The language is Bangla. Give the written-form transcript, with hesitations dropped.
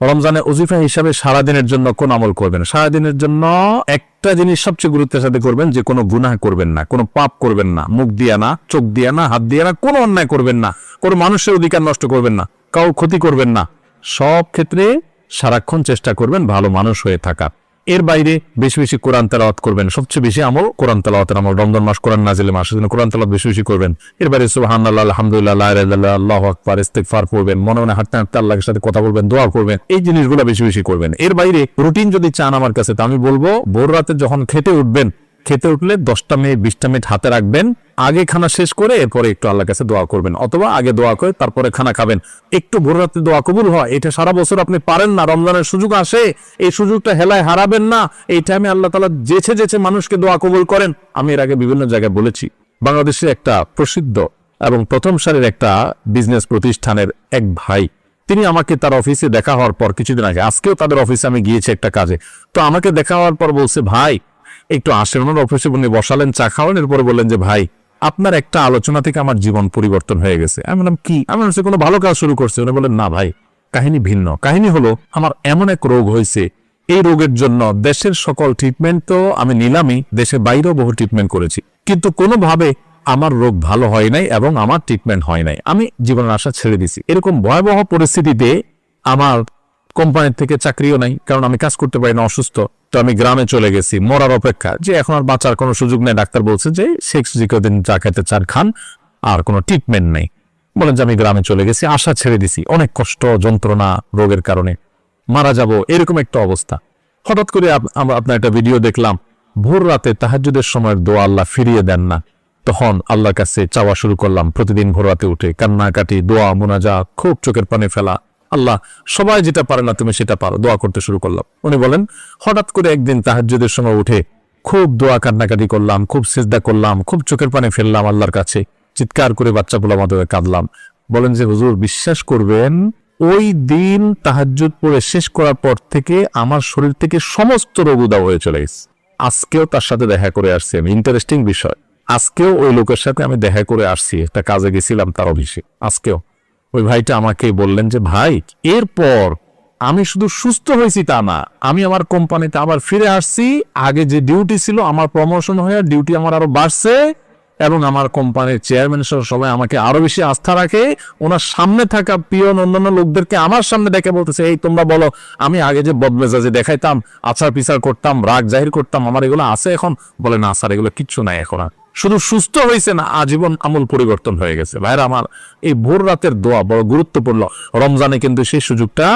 রমজানে ওজিফা হিসাবে সারাদিনের জন্য কোন আমল করবেন? সারাদিনের জন্য একটা জিনিস সবচেয়ে গুরুত্বের সাথে করবেন, যে কোনো গুনাহ করবেন না, কোনো পাপ করবেন না, মুখ দিয়া না, চোখ দিয়া না, হাত দিয়া না, কোনো অন্যায় করবেন না, কোনো মানুষের অধিকার নষ্ট করবেন না, কারো ক্ষতি করবেন না। সব ক্ষেত্রে সারাক্ষণ চেষ্টা করবেন ভালো মানুষ হয়ে থাকার। এর বাইরে বেশি বেশি কোরআন তেলাওয়াত করবেন। সবচেয়ে বেশি আমল কোরআন তেলাওয়াতের আমল। রমজান মাস কোরআন নাজিলের মাস, সেজন্য কোরআন তেলাওয়াত বেশি বেশি করবেন। এর বাইরে সুবহানাল্লাহ, আলহামদুলিল্লাহ, লা ইলাহা ইল্লাল্লাহ, আল্লাহু আকবার, ইস্তিগফার করবেন, মনে মনে হাঁটতে হাঁটতে আল্লাহর সাথে কথা বলবেন, দোয়া করবেন। এই জিনিসগুলো বেশি বেশি করবেন। এর বাইরে রুটিন যদি চান আমার কাছে, তা আমি বলবো ভোর রাতে যখন খেতে উঠবেন, খেতে উঠলে 10টা মিনিট 20টা মিনিট হাতে রাখবেন, আগে খানা শেষ করে এরপরে একটু আল্লাহর কাছে দোয়া করবেন, অথবা আগে দোয়া করে তারপরে খানা খাবেন। একটু ভোর রাতে দোয়া কবুল হয়, এটা সারা বছর আপনি পারেন না, রমজানের সুযোগ আসে, এই সুযোগটা হেলায় হারাবেন না। এই টাইমে আল্লাহ তাআলা যেছে যেছে মানুষকে দোয়া কবুল করেন। আমি এর আগে বিভিন্ন জায়গায় বলেছি, বাংলাদেশে একটা প্রসিদ্ধ এবং প্রথম সারির একটা বিজনেস প্রতিষ্ঠানের এক ভাই, তিনি আমাকে তার অফিসে দেখা হওয়ার পর কিছুদিন আগে, আজকেও তাদের অফিসে আমি গিয়েছি একটা কাজে, তো আমাকে দেখা হওয়ার পর বলছে, ভাই একটু আসেন। ওনার অফিসে উনি বসালেন, চা খাওয়ান, এরপরে বললেন যে ভাই আপনার একটা আলোচনা থেকে আমার জীবন পরিবর্তন হয়ে গেছে। আমি বললাম কি? আমি বলছি কোনো ভালো কাজ শুরু করছে? উনি বললেন না ভাই, কাহিনী ভিন্ন। কাহিনী হলো, আমার এমন এক রোগ হয়েছে, এই রোগের জন্য দেশের সকল ট্রিটমেন্ট তো আমি নিলামই, দেশের বাইরেও বহু ট্রিটমেন্ট করেছি, কিন্তু কোনোভাবে আমার রোগ ভালো হয় নাই এবং আমার ট্রিটমেন্ট হয় নাই। আমি জীবনের আশা ছেড়ে দিছি। এরকম ভয়াবহ পরিস্থিতিতে আমার কোম্পানির থেকে চাকরিও নাই, কারণ আমি কাজ করতে পারি না, অসুস্থ। তো আমি গ্রামে চলে গেছি মরার অপেক্ষা, যে এখন আর বাঁচার কোনো সুযোগ নেই। ডাক্তার বলছে যে শেখ দিন চা খাইতে চার খান, আর কোনো ট্রিটমেন্ট নেই। বলেন যে আমি গ্রামে চলে গেছি, আশা ছেড়ে দিছি, অনেক কষ্ট যন্ত্রণা রোগের কারণে, মারা যাব এরকম একটা অবস্থা। হঠাৎ করে আপনার একটা ভিডিও দেখলাম, ভোর রাতে তাহাজ্জুদের সময়ের দোয়া আল্লাহ ফিরিয়ে দেন না। তখন আল্লাহর কাছে চাওয়া শুরু করলাম, প্রতিদিন ভোর রাতে উঠে কান্নাকাটি, দোয়া, মুনাজাত, খুব চোখের পানি ফেলা। আল্লাহ, সবাই যেটা পারে না তুমি সেটা পারো, দোয়া করতে শুরু করলাম। উনি বলেন হঠাৎ করে একদিন তাহাজ্জুদের সময় উঠে খুব দোয়া কান্নাকাটি করলাম, খুব সিজদা করলাম, খুব চোখের পানি ফেললাম আল্লাহর কাছে, চিৎকার করে বাচ্চা পোলা মতো কাঁদলাম। বলেন যে হুজুর বিশ্বাস করবেন, ওই দিন তাহাজ্জুদ পড়ে শেষ করার পর থেকে আমার শরীর থেকে সমস্ত রোগ উধাও হয়ে চলে গেছে। আজকেও তার সাথে দেখা করে আসছি আমি। ইন্টারেস্টিং বিষয়, আজকেও ওই লোকের সাথে আমি দেখা করে আসছি, একটা কাজে গেছিলাম তার অফিসে। আজকেও ওই ভাইটা আমাকে বললেন যে ভাই, এরপর আমি শুধু সুস্থ হয়েছি তা না, আমি আমার কোম্পানিতে আবার ফিরে আসছি। আগে যে ডিউটি ছিল আমার প্রমোশন হয়ে ডিউটি আমার আরো বাড়ছে, এবং আমার কোম্পানির চেয়ারম্যান সহ সবাই আমাকে আরো বেশি আস্থা রাখে। ওনার সামনে থাকা পিয়ন অন্যান্য লোকদেরকে আমার সামনে দেখে বলতেছে, এই তোমরা বলো, আমি আগে যে বদমেজাজে দেখাইতাম, আচার বিচার করতাম, রাগ জাহির করতাম, আমার এগুলো আছে এখন? বলে না স্যার, এগুলো কিচ্ছু নাই এখন। আর শুধু সুস্থ হয়েছে না, আজীবন আমল পরিবর্তন হয়ে গেছে। ভাইরা আমার, এই ভোর রাতের দোয়া বড় গুরুত্বপূর্ণ। রমজানে কিন্তু সেই সুযোগটা